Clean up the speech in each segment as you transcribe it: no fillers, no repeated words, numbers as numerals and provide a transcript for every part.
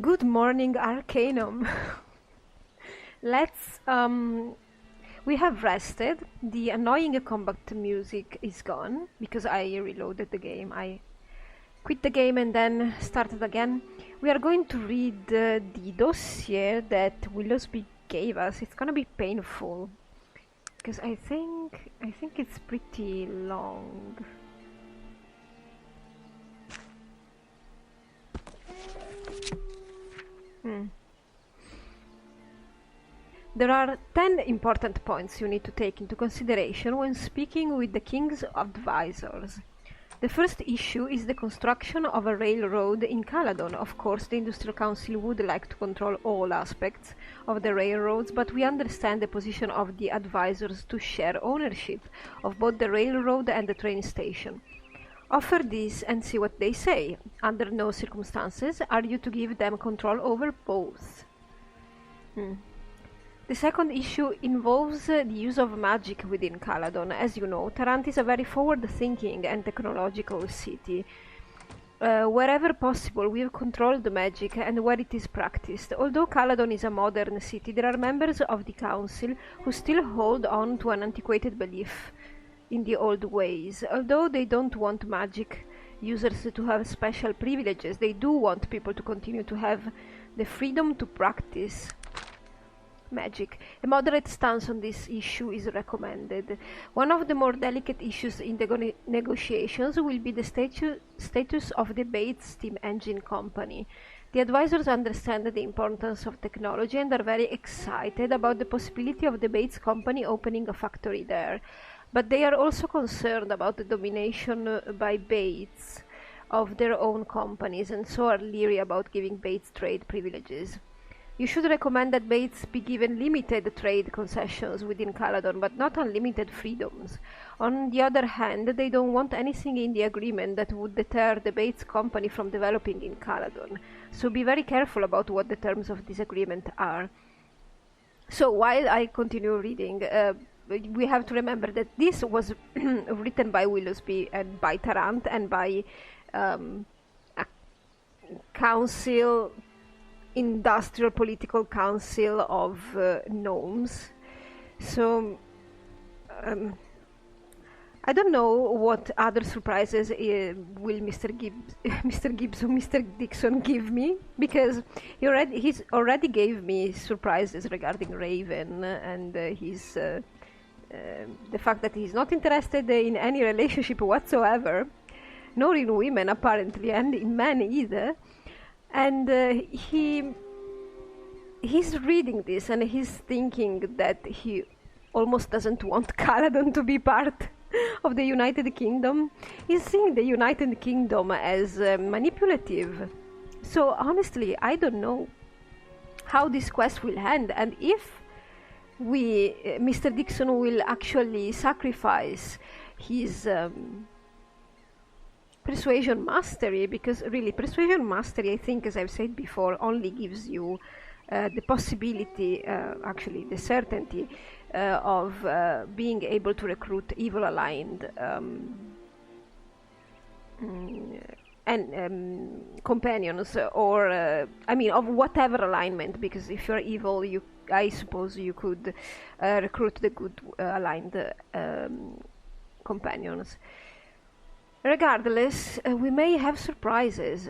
Good morning, Arcanum. Let's we have rested. The annoying combat music is gone because I reloaded the game. I quit the game and then started again. We are going to read the dossier that Willowsby gave us. It's gonna be painful because I think it's pretty long. There are 10 important points you need to take into consideration when speaking with the King's advisors. The first issue is the construction of a railroad in Caladon. Of course, the Industrial Council would like to control all aspects of the railroads, but we understand the position of the advisors to share ownership of both the railroad and the train station. Offer this and see what they say. Under no circumstances are you to give them control over both. The second issue involves the use of magic within Caladon. As you know, Tarant is a very forward-thinking and technological city. Wherever possible, we have controlled the magic and where it is practiced. Although Caladon is a modern city, there are members of the council who still hold on to an antiquated belief in the old ways. Although they don't want magic users to have special privileges, they do want people to continue to have the freedom to practice magic. A moderate stance on this issue is recommended. One of the more delicate issues in the negotiations will be the status of the Bates Steam Engine Company. The advisors understand the importance of technology and are very excited about the possibility of the Bates Company opening a factory there. But they are also concerned about the domination by Bates of their own companies and so are leery about giving Bates trade privileges. You should recommend that Bates be given limited trade concessions within Caladon, but not unlimited freedoms. On the other hand, they don't want anything in the agreement that would deter the Bates company from developing in Caladon. So be very careful about what the terms of this agreement are. So while I continue reading, we have to remember that this was written by Willowsby and by Tarant and by a council, industrial political council of gnomes. So I don't know what other surprises will Mr. Dixon give me, because he's already gave me surprises regarding Raven and the fact that he's not interested in any relationship whatsoever, nor in women apparently, and in men either. And he's reading this and he's thinking that he almost doesn't want Caladon to be part of the United Kingdom. He's seeing the United Kingdom as manipulative. So honestly, I don't know how this quest will end, and if Mr. Dixon will actually sacrifice his persuasion mastery, because really persuasion mastery, I think, as I've said before, only gives you the possibility, actually the certainty of being able to recruit evil aligned and companions, or I mean of whatever alignment, because if you're evil, I suppose you could recruit the good aligned companions. Regardless, we may have surprises.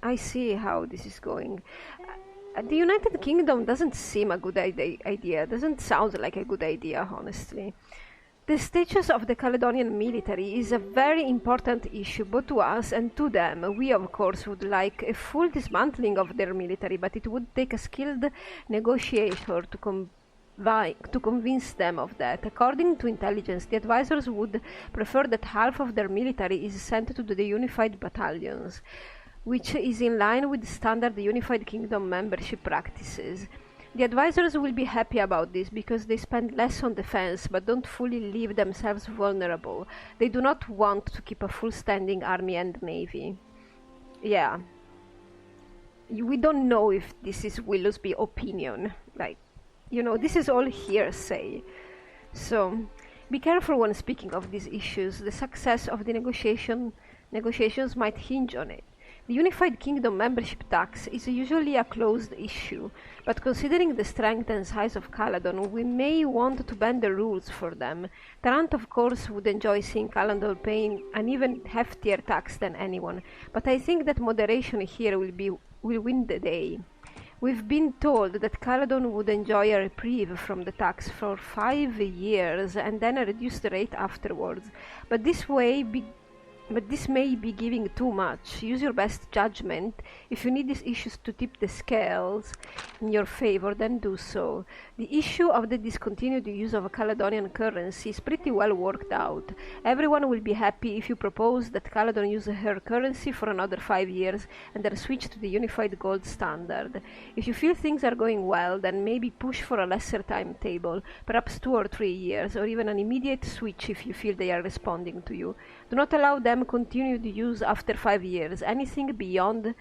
I see how this is going. The United Kingdom doesn't seem a good idea. Doesn't sound like a good idea, honestly. The status of the Caledonian military is a very important issue, both to us and to them. We, of course, would like a full dismantling of their military, but it would take a skilled negotiator to convince them of that. According to intelligence, the advisors would prefer that half of their military is sent to the unified battalions, which is in line with standard Unified Kingdom membership practices. The advisors will be happy about this because they spend less on defense but don't fully leave themselves vulnerable. They do not want to keep a full standing army and navy. Yeah. We don't know if this is Willowsby's opinion. Like, you know, this is all hearsay. So be careful when speaking of these issues. The success of the negotiations might hinge on it. The Unified Kingdom membership tax is usually a closed issue, but considering the strength and size of Caladon, we may want to bend the rules for them. Tarant, of course, would enjoy seeing Caladon paying an even heftier tax than anyone, but I think that moderation here will win the day. We've been told that Caladon would enjoy a reprieve from the tax for 5 years and then a reduced rate afterwards, but this may be giving too much. Use your best judgment. If you need these issues to tip the scales in your favor, then do so. The issue of the discontinued use of a Caladonian currency is pretty well worked out. Everyone will be happy if you propose that Caladon use her currency for another 5 years and then switch to the unified gold standard. If you feel things are going well, then maybe push for a lesser timetable, perhaps 2 or 3 years, or even an immediate switch if you feel they are responding to you. Do not allow them continued use after 5 years. Anything beyond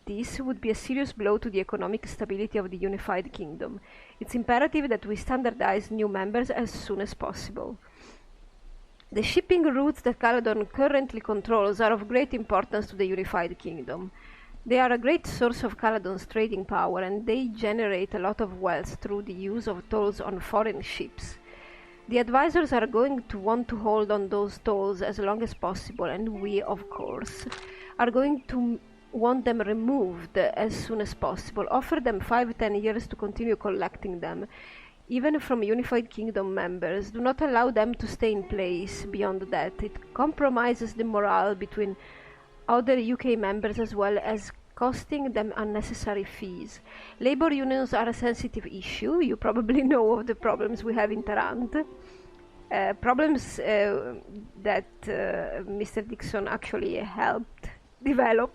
this would be a serious blow to the economic stability of the Unified Kingdom. It's imperative that we standardize new members as soon as possible. The shipping routes that Caladon currently controls are of great importance to the Unified Kingdom. They are a great source of Caladon's trading power, and they generate a lot of wealth through the use of tolls on foreign ships. The advisors are going to want to hold on those tolls as long as possible, and we, of course, are going to want them removed as soon as possible. Offer them 5-10 years to continue collecting them, even from Unified Kingdom members. Do not allow them to stay in place beyond that. It compromises the morale between other UK members as well as costing them unnecessary fees. Labor unions are a sensitive issue. You probably know of the problems we have in Tarant. Problems that Mr. Dixon actually helped develop.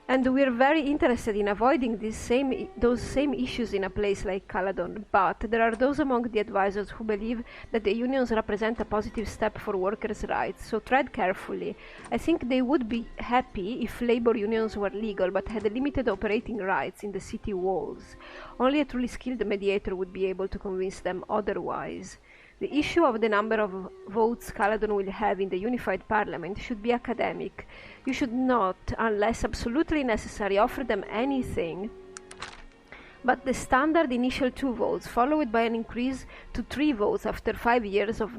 And we're very interested in avoiding those same issues in a place like Caladon, but there are those among the advisors who believe that the unions represent a positive step for workers' rights, so tread carefully. I think they would be happy if labor unions were legal but had limited operating rights in the city walls. Only a truly skilled mediator would be able to convince them otherwise. The issue of the number of votes Caladon will have in the Unified Parliament should be academic. You should not, unless absolutely necessary, offer them anything but the standard initial 2 votes, followed by an increase to 3 votes after 5 years of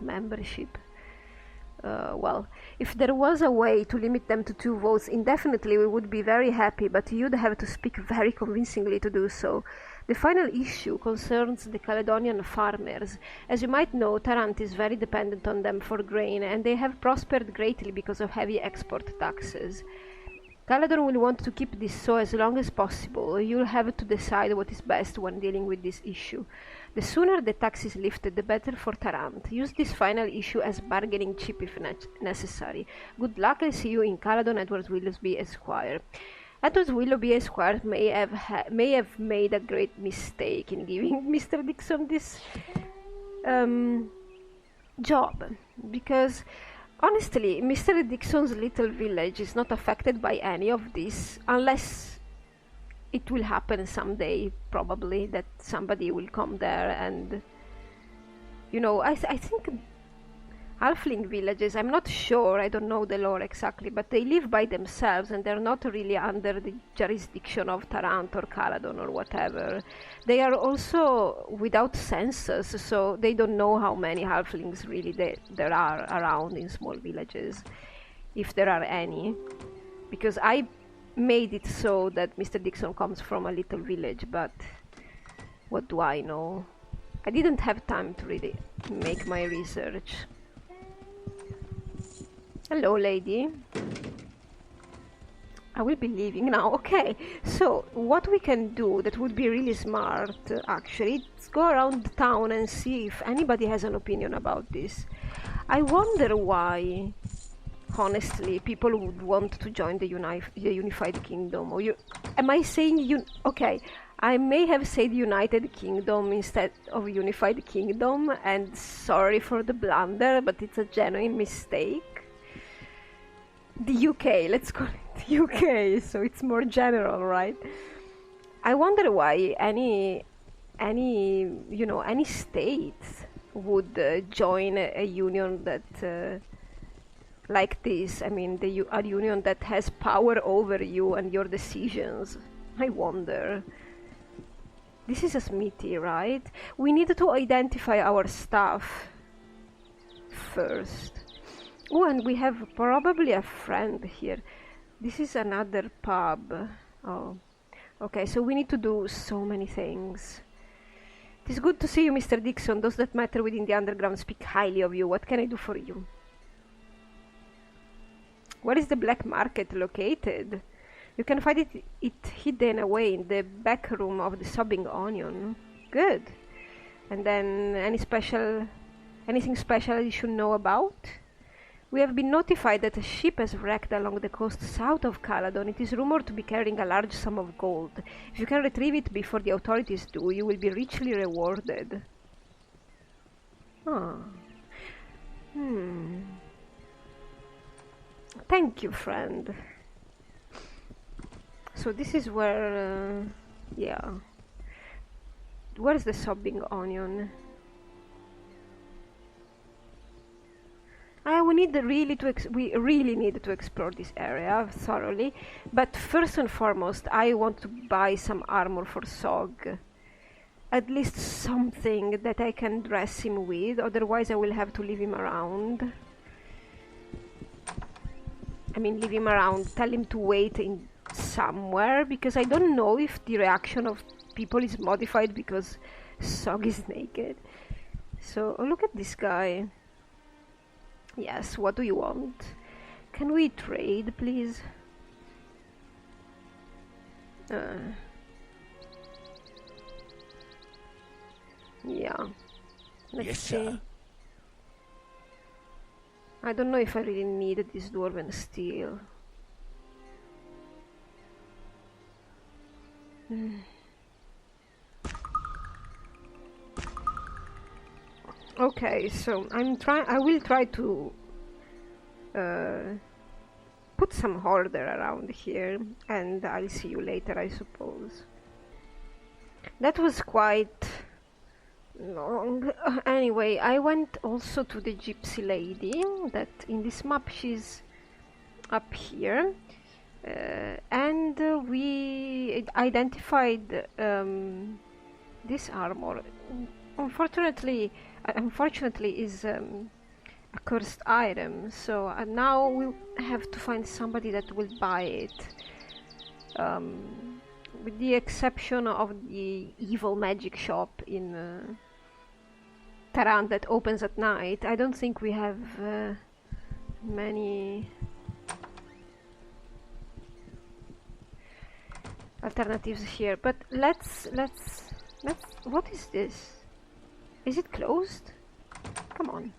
membership. Well, if there was a way to limit them to 2 votes indefinitely, we would be very happy, but you'd have to speak very convincingly to do so. The final issue concerns the Caledonian farmers. As you might know, Tarant is very dependent on them for grain, and they have prospered greatly because of heavy export taxes. Caladon will want to keep this so as long as possible. You'll have to decide what is best when dealing with this issue. The sooner the tax is lifted, the better for Tarant. Use this final issue as bargaining chip if necessary. Good luck. I'll see you in Caladon. Edward Willoughby, Esquire. Edward Willoughby, Esquire may have made a great mistake in giving Mr. Dixon this job, because honestly, Mr. Dixon's little village is not affected by any of this, unless it will happen someday, probably, that somebody will come there and, I think Halfling villages, I'm not sure, I don't know the lore exactly, but they live by themselves and they're not really under the jurisdiction of Tarant or Caladon or whatever. They are also without census, so they don't know how many Halflings really there are around in small villages, if there are any. Because I made it so that Mr. Dixon comes from a little village, but what do I know? I didn't have time to really make my research. Hello, lady. I will be leaving now. Okay, so what we can do that would be really smart, actually, is go around town and see if anybody has an opinion about this. I wonder why, honestly, people would want to join the Unified Kingdom. Or am I saying okay, I may have said United Kingdom instead of Unified Kingdom, and sorry for the blunder, but it's a genuine mistake. The UK, let's call it the UK, so it's more general, right? I wonder why any state would join a union that like this. I mean, a union that has power over you and your decisions. I wonder. This is a smithy, right? We need to identify our stuff first. Oh, and we have probably a friend here. This is another pub. Oh, okay, so we need to do so many things. It is good to see you, Mr. Dixon. Those that matter within the underground speak highly of you. What can I do for you? Where is the black market located? You can find it hidden away in the back room of the Sobbing Onion. Good. And then anything special you should know about? We have been notified that a ship has wrecked along the coast south of Caladon. It is rumored to be carrying a large sum of gold. If you can retrieve it before the authorities do, you will be richly rewarded. Ah. Thank you, friend. So this is where... yeah. Where's the Sobbing Onion? We really need to explore this area thoroughly, but first and foremost I want to buy some armor for Sog. At least something that I can dress him with, otherwise I will have to leave him around. I mean, leave him around, tell him to wait in somewhere, because I don't know if the reaction of people is modified because Sog is naked. So, oh, look at this guy. Yes, what do you want? Can we trade, please? Yeah. Let's see. Sir. I don't know if I really need this dwarven steel. Okay, so I will try to put some order around here, and I'll see you later, I suppose. That was quite long. Anyway, I went also to the gypsy lady, that in this map she's up here, and we identified this armor. Unfortunately is a cursed item, so now we'll have to find somebody that will buy it. With the exception of the evil magic shop in Tarant that opens at night, I don't think we have many alternatives here. But let's. What is this? Is it closed? Come on.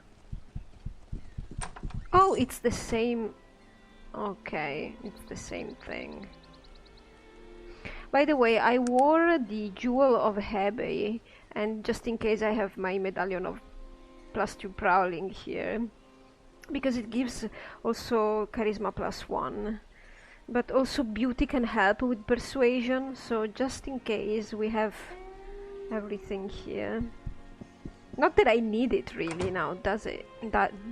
Oh, it's the same. Okay, it's the same thing. By the way, I wore the Jewel of Hebe, and just in case I have my medallion of +2 prowling here, because it gives also charisma +1, but also beauty can help with persuasion, so just in case we have everything here. Not that I need it really now, does it?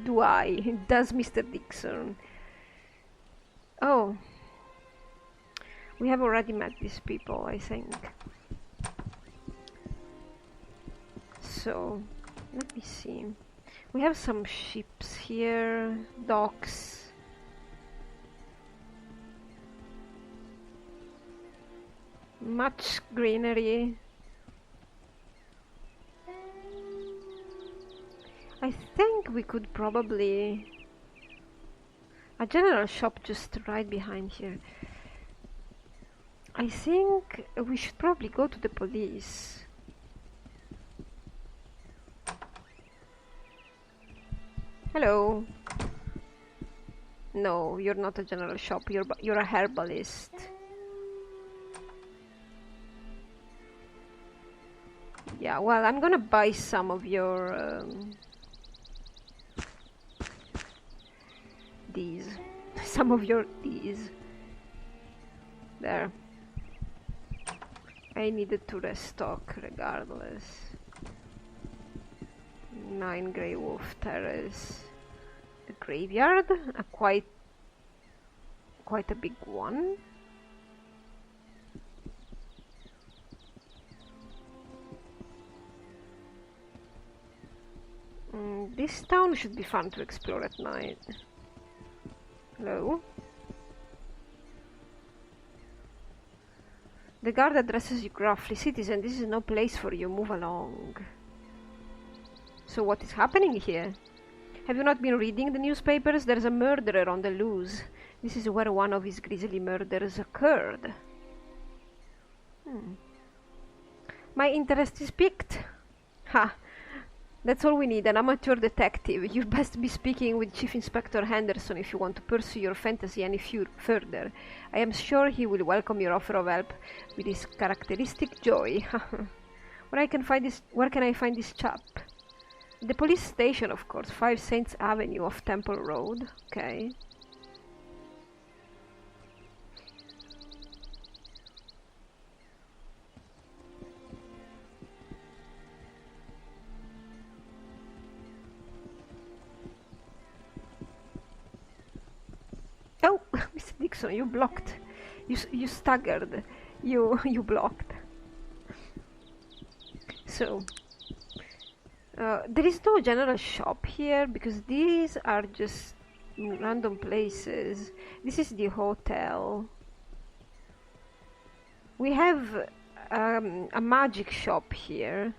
Do I? Does Mr. Dixon? Oh. We have already met these people, I think. So, let me see. We have some ships here, docks. Much greenery. I think we could probably... a general shop just right behind here. I think we should probably go to the police. Hello. No, you're not a general shop, you're a herbalist. Yeah, well, I'm gonna buy some of your these. Some of your these. There. I needed to restock regardless. 9 Grey Wolf Terrace. a graveyard, a quite a big one. This town should be fun to explore at night. Hello? The guard addresses you gruffly. Citizen, this is no place for you. Move along. So what is happening here? Have you not been reading the newspapers? There's a murderer on the loose. This is where one of his grisly murders occurred. My interest is piqued. Ha! That's all we need, an amateur detective. You'd best be speaking with Chief Inspector Henderson if you want to pursue your fantasy any further. I am sure he will welcome your offer of help with his characteristic joy. Where can I find this chap? The police station, of course. 5 Saints Avenue off Temple Road. Okay. Oh, Mr. Dixon, you blocked. You staggered. You blocked. So, there is no general shop here because these are just random places. This is the hotel. We have a magic shop here.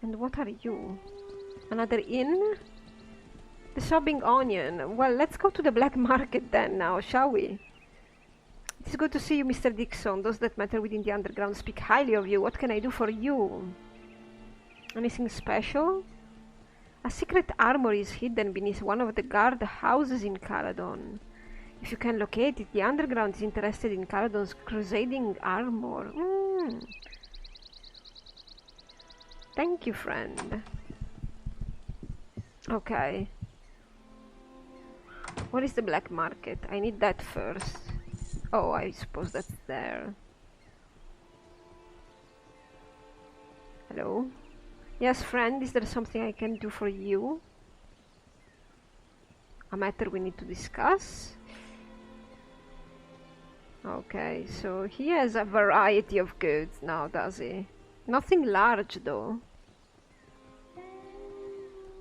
And what are you? Another inn? The sobbing onion. Well, let's go to the black market then now, shall we? It's good to see you, Mr. Dixon. Those that matter within the underground speak highly of you. What can I do for you? Anything special? A secret armory is hidden beneath one of the guard houses in Caladon. If you can locate it, the underground is interested in Caladon's crusading armor. Thank you, friend. Okay. What is the black market? I need that first. Oh, I suppose that's there. Hello? Yes, friend, is there something I can do for you? A matter we need to discuss? Okay, so he has a variety of goods now, does he? Nothing large, though.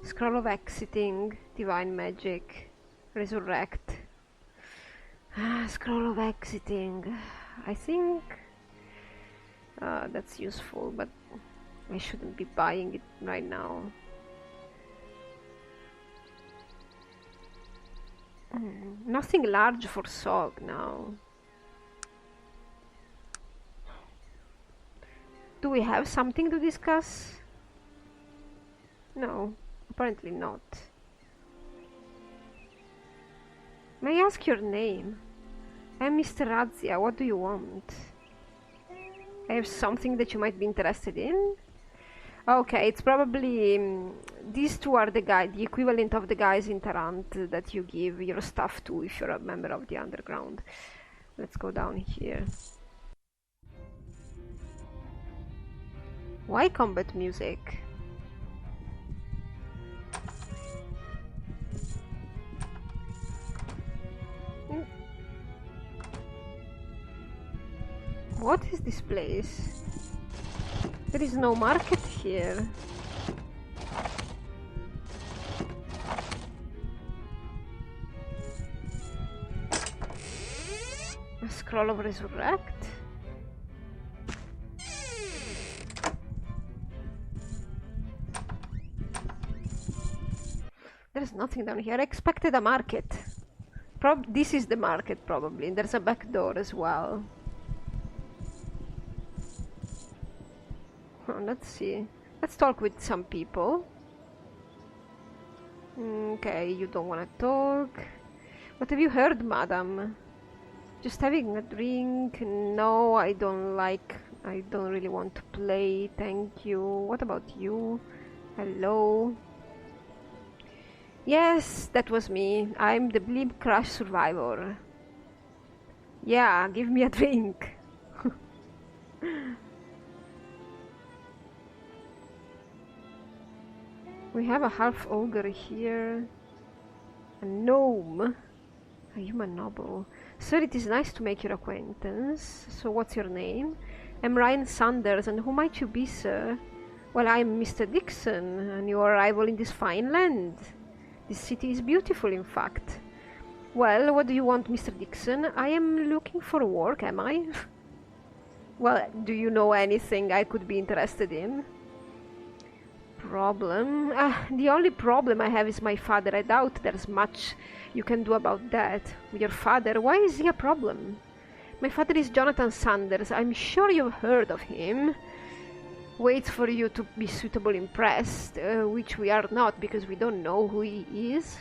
Scroll of Exiting, Divine Magic, Resurrect. Scroll of Exiting. I think that's useful, but I shouldn't be buying it right now. Nothing large for Sog now. Do we have something to discuss? No, apparently not. May I ask your name? I'm Mr. Razia. What do you want? I have something that you might be interested in? Okay, it's probably these two are the equivalent of the guys in Tarant that you give your stuff to if you're a member of the underground. Let's go down here. Why combat music? What is this place? There is no market here. A scroll of Resurrect? There's nothing down here. I expected a market. This is the market probably. And there's a back door as well. Let's see. Let's talk with some people. Okay, you don't want to talk. What have you heard, madam? Just having a drink? No, I don't really want to play, thank you. What about you? Hello? Yes, that was me. I'm the Bleep Crash survivor. Yeah, give me a drink. We have a half ogre here. A gnome. A human noble. Sir, it is nice to make your acquaintance. So what's your name? I'm Ryan Sanders, and who might you be, sir? Well, I'm Mr.Dixon, a new arrival in this fine land. This city is beautiful, in fact. Well, what do you want, Mr. Dixon? I am looking for work, am I? Well, do you know anything I could be interested in? Problem? The only problem I have is my father. I doubt there's much you can do about that. Your father? Why is he a problem? My father is Jonathan Sanders. I'm sure you've heard of him. Waits for you to be suitably impressed, which we are not because we don't know who he is.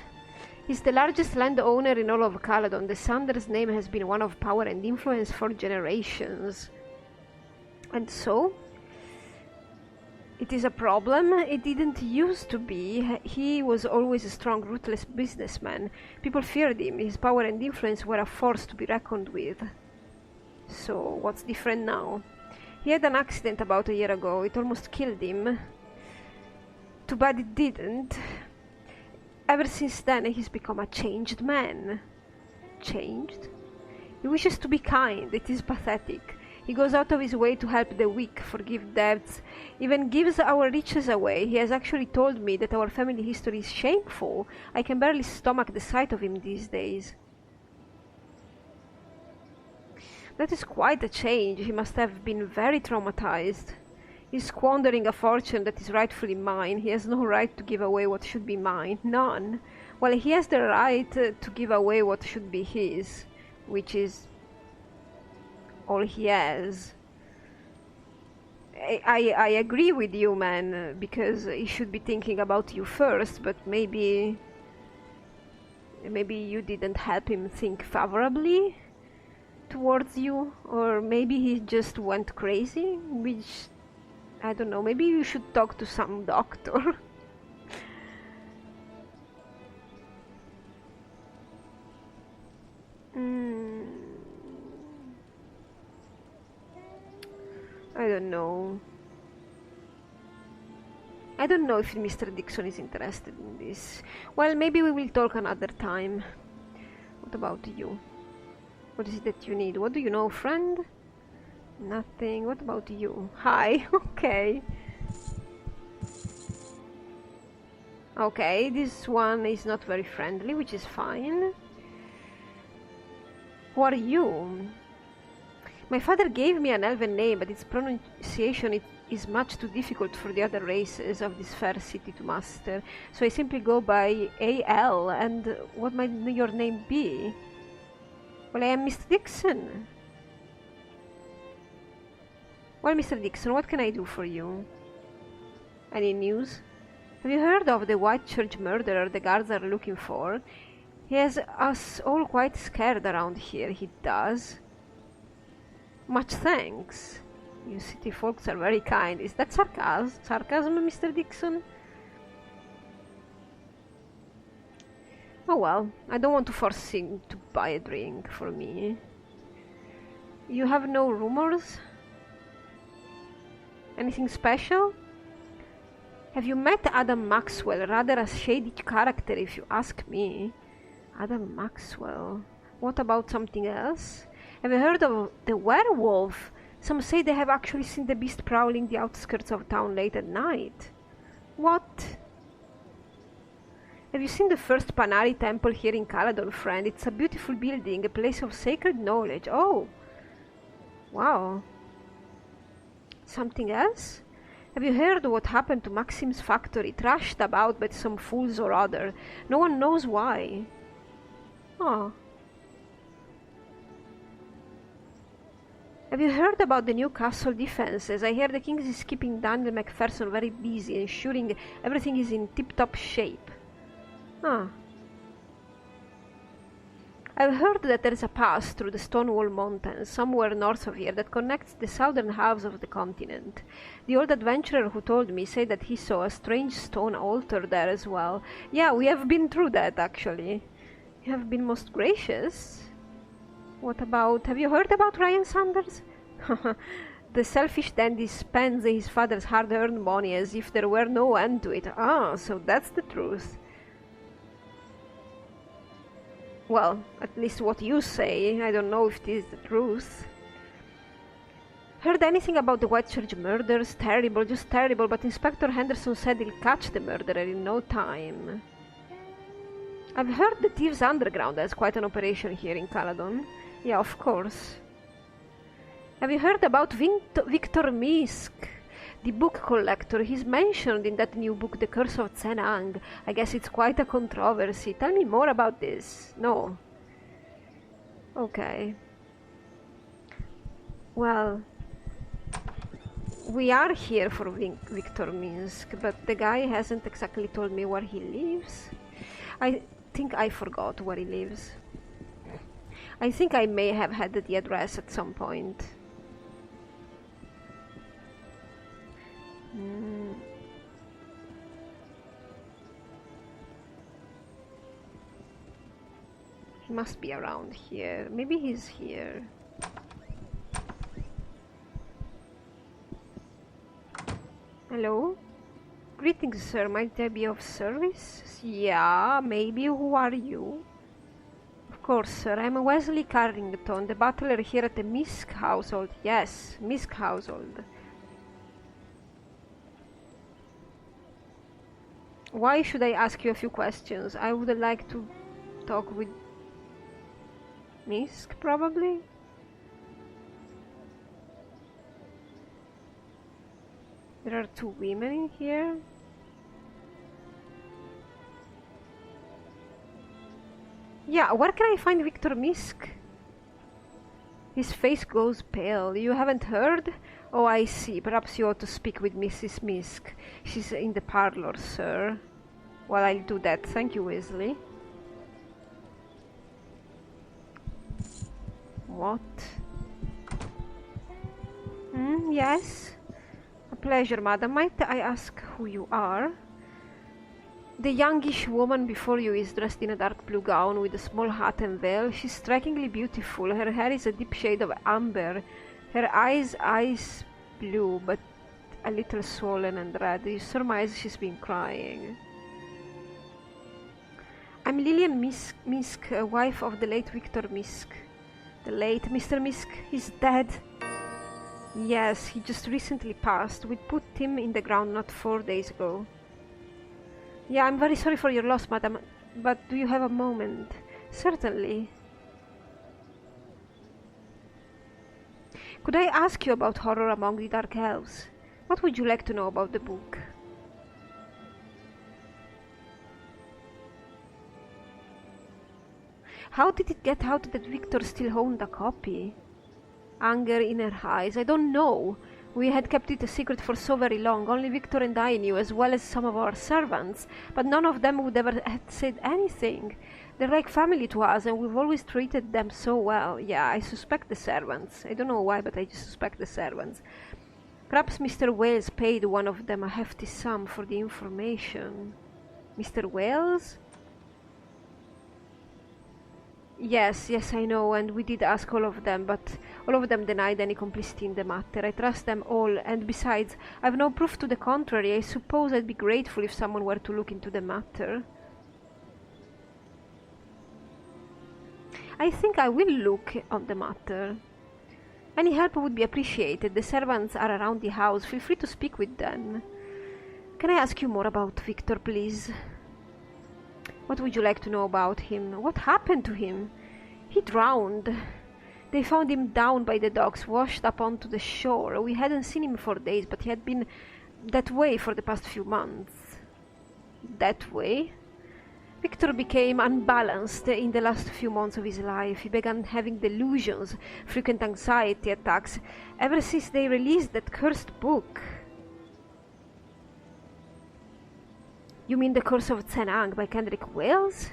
He's the largest landowner in all of Caladon. The Sanders name has been one of power and influence for generations. And so? It is a problem. It didn't used to be. He was always a strong, ruthless businessman. People feared him. His power and influence were a force to be reckoned with. So, what's different now? He had an accident about a year ago. It almost killed him. Too bad it didn't. Ever since then, he's become a changed man. Changed? He wishes to be kind. It is pathetic. He goes out of his way to help the weak, forgive debts, even gives our riches away. He has actually told me that our family history is shameful. I can barely stomach the sight of him these days. That is quite a change. He must have been very traumatized. He's squandering a fortune that is rightfully mine. He has no right to give away what should be mine. None. Well, he has the right to give away what should be his, which is all he has. I agree with you, man, because he should be thinking about you first, but maybe you didn't help him think favorably towards you, or maybe he just went crazy, which, I don't know, maybe you should talk to some doctor. I don't know. I don't know if Mr. Dixon is interested in this. Well, maybe we will talk another time. What about you? What is it that you need? What do you know, friend? Nothing. What about you? Hi. Okay. Okay, this one is not very friendly, which is fine. Who are you? My father gave me an elven name, but its pronunciation is much too difficult for the other races of this fair city to master, so I simply go by A.L. And what might your name be? Well, I am Mr. Dixon. Well, Mr. Dixon, what can I do for you? Any news? Have you heard of the White Church murderer the guards are looking for? He has us all quite scared around here, he does. Much thanks. You city folks are very kind. Is that sarcasm, Mr. Dixon? Oh well, I don't want to force him to buy a drink for me. You have no rumors? Anything special? Have you met Adam Maxwell? Rather a shady character if you ask me. Adam Maxwell. What about something else? Have you heard of the werewolf? Some say they have actually seen the beast prowling the outskirts of town late at night. What? Have you seen the first Panari temple here in Caladon, friend? It's a beautiful building, a place of sacred knowledge. Oh! Wow. Something else? Have you heard what happened to Maxim's factory? Trashed about by some fools or other. No one knows why. Oh. Have you heard about the new castle defenses? I hear the king is keeping Daniel Macpherson very busy, ensuring everything is in tip-top shape. Ah. I've heard that there is a pass through the Stonewall Mountains, somewhere north of here, that connects the southern halves of the continent. The old adventurer who told me said that he saw a strange stone altar there as well. Yeah, we have been through that, actually. You have been most gracious. What about... Have you heard about Ryan Sanders? The selfish dandy spends his father's hard-earned money as if there were no end to it. Ah, so that's the truth. Well, at least what you say. I don't know if it is the truth. Heard anything about the Whitechurch murders? Terrible, just terrible, but Inspector Henderson said he'll catch the murderer in no time. I've heard the Thieves' Underground has quite an operation here in Caladon. Yeah, of course. Have you heard about Victor Misk, the book collector? He's mentioned in that new book, The Curse of Tsenang. I guess it's quite a controversy. Tell me more about this. No. Okay. Well, we are here for Victor Misk, but the guy hasn't exactly told me where he lives. I think I forgot where he lives. I think I may have had the address at some point. He must be around here. Maybe he's here. Hello? Greetings, sir. Might I be of service? Yeah, maybe. Who are you? Of course, sir. I'm Wesley Carrington, the butler here at the Misk household. Yes, Misk household. Why should I ask you a few questions? I would like to talk with Misk, probably? There are two women in here. Yeah, where can I find Victor Misk? His face goes pale. You haven't heard? Oh, I see. Perhaps you ought to speak with Mrs. Misk. She's in the parlor, sir. Well, I'll do that. Thank you, Wesley. What? Yes? A pleasure, madam. Might I ask who you are? The youngish woman before you is dressed in a dark blue gown with a small hat and veil. She's strikingly beautiful. Her hair is a deep shade of amber. Her eyes blue, but a little swollen and red. You surmise she's been crying. I'm Lillian Misk, wife of the late Victor Misk. The late Mr. Misk is dead. Yes, he just recently passed. We put him in the ground not 4 days ago. Yeah, I'm very sorry for your loss, madam, but do you have a moment? Certainly. Could I ask you about horror among the Dark Elves? What would you like to know about the book? How did it get out that Victor still owned a copy? Anger in her eyes. I don't know. We had kept it a secret for so very long. Only Victor and I knew, as well as some of our servants, but none of them would ever have said anything. They're like family to us, and we've always treated them so well. Yeah, I suspect the servants. I don't know why, but I just suspect the servants. Perhaps Mr. Wales paid one of them a hefty sum for the information. Mr. Wales? Yes, I know, and we did ask all of them, but all of them denied any complicity in the matter. I trust them all, and besides, I've no proof to the contrary. I suppose I'd be grateful if someone were to look into the matter. I think I will look on the matter. Any help would be appreciated. The servants are around the house. Feel free to speak with them. Can I ask you more about Victor, please? What would you like to know about him? What happened to him? He drowned. They found him down by the docks, washed up onto the shore. We hadn't seen him for days, but he had been that way for the past few months. That way? Victor became unbalanced in the last few months of his life. He began having delusions, frequent anxiety attacks, ever since they released that cursed book. You mean The Curse of Tsenang by Kendrick Wales?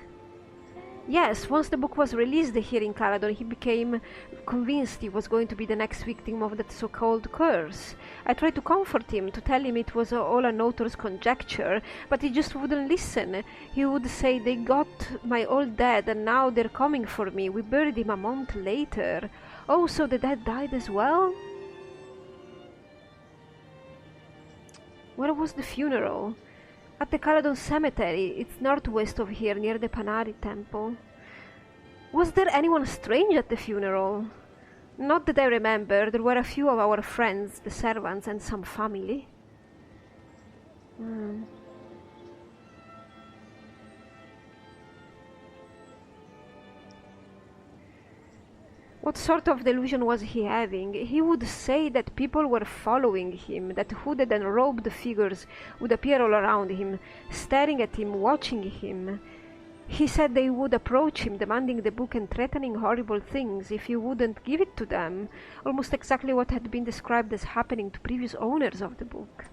Yes, once the book was released here in Caladon, he became convinced he was going to be the next victim of that so-called curse. I tried to comfort him, to tell him it was all an author's conjecture, but he just wouldn't listen. He would say, they got my old dad and now they're coming for me. We buried him a month later. Oh, so the dad died as well? Where was the funeral? At the Caladon cemetery. It's northwest of here, near the Panari temple. Was there anyone strange at the funeral? Not that I remember. There were a few of our friends, the servants, and some family. What sort of delusion was he having? He would say that people were following him, that hooded and robed figures would appear all around him, staring at him, watching him. He said they would approach him, demanding the book and threatening horrible things if he wouldn't give it to them, almost exactly what had been described as happening to previous owners of the book.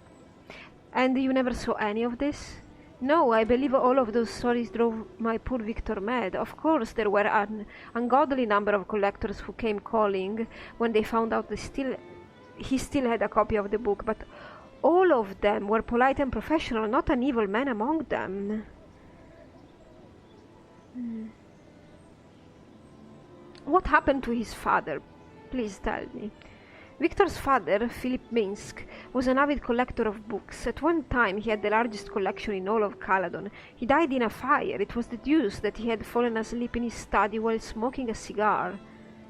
And you never saw any of this? No, I believe all of those stories drove my poor Victor mad. Of course, there were an ungodly number of collectors who came calling when they found out he still had a copy of the book, but all of them were polite and professional, not an evil man among them. What happened to his father? Please tell me. Victor's father, Philip Minsk, was an avid collector of books. At one time he had the largest collection in all of Caladon. He died in a fire. It was deduced that he had fallen asleep in his study while smoking a cigar.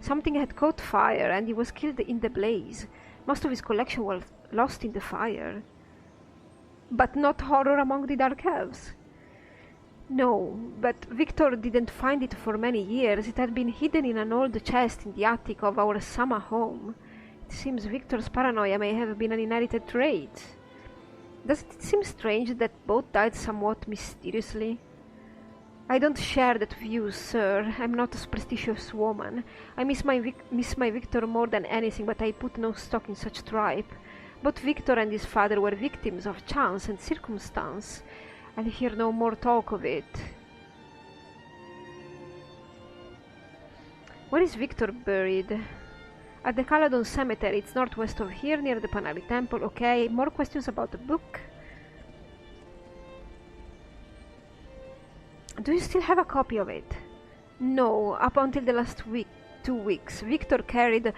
Something had caught fire and he was killed in the blaze. Most of his collection was lost in the fire. But not horror among the Dark Elves? No, but Victor didn't find it for many years. It had been hidden in an old chest in the attic of our summer home. It seems Victor's paranoia may have been an inherited trait. Doesn't it seem strange that both died somewhat mysteriously? I don't share that view, sir. I'm not a superstitious woman. I miss my Victor more than anything, but I put no stock in such tripe. Both Victor and his father were victims of chance and circumstance. I'll hear no more talk of it. Where is Victor buried? At the Caladon cemetery. It's northwest of here, near the Panari temple. Okay, more questions about the book? Do you still have a copy of it? No, up until the last 2 weeks. Victor carried it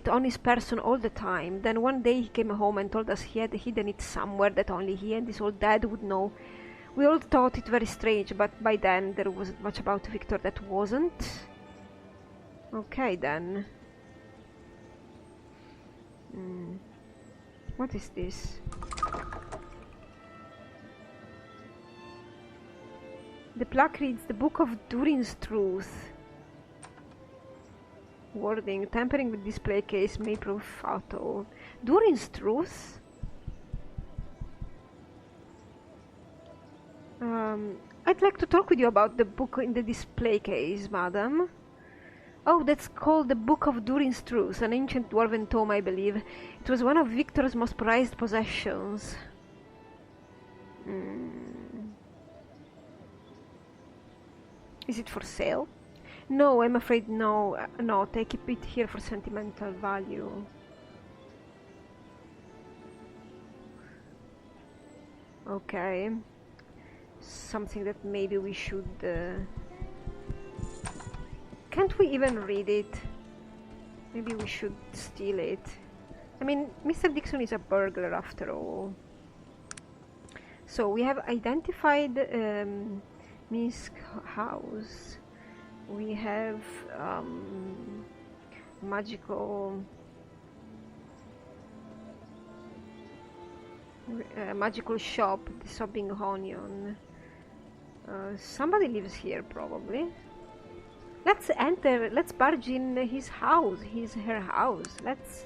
on his person all the time. Then one day he came home and told us he had hidden it somewhere that only he and his old dad would know. We all thought it very strange, but by then there wasn't much about Victor that wasn't. Okay then. What is this? The plaque reads the Book of Durin's Truth. Wording: tampering with display case may prove fatal. Durin's Truth? I'd like to talk with you about the book in the display case, madam. Oh, that's called the Book of Durin's Truth, an ancient dwarven tome, I believe. It was one of Victor's most prized possessions. Is it for sale? No, I'm afraid not. I keep it here for sentimental value. Okay. Something that maybe we should... Can't we even read it? Maybe we should steal it. I mean, Mr. Dixon is a burglar after all. So we have identified Minsk house. We have magical shop, the sopping onion. Somebody lives here probably. Let's enter, let's barge in his house, her house. Let's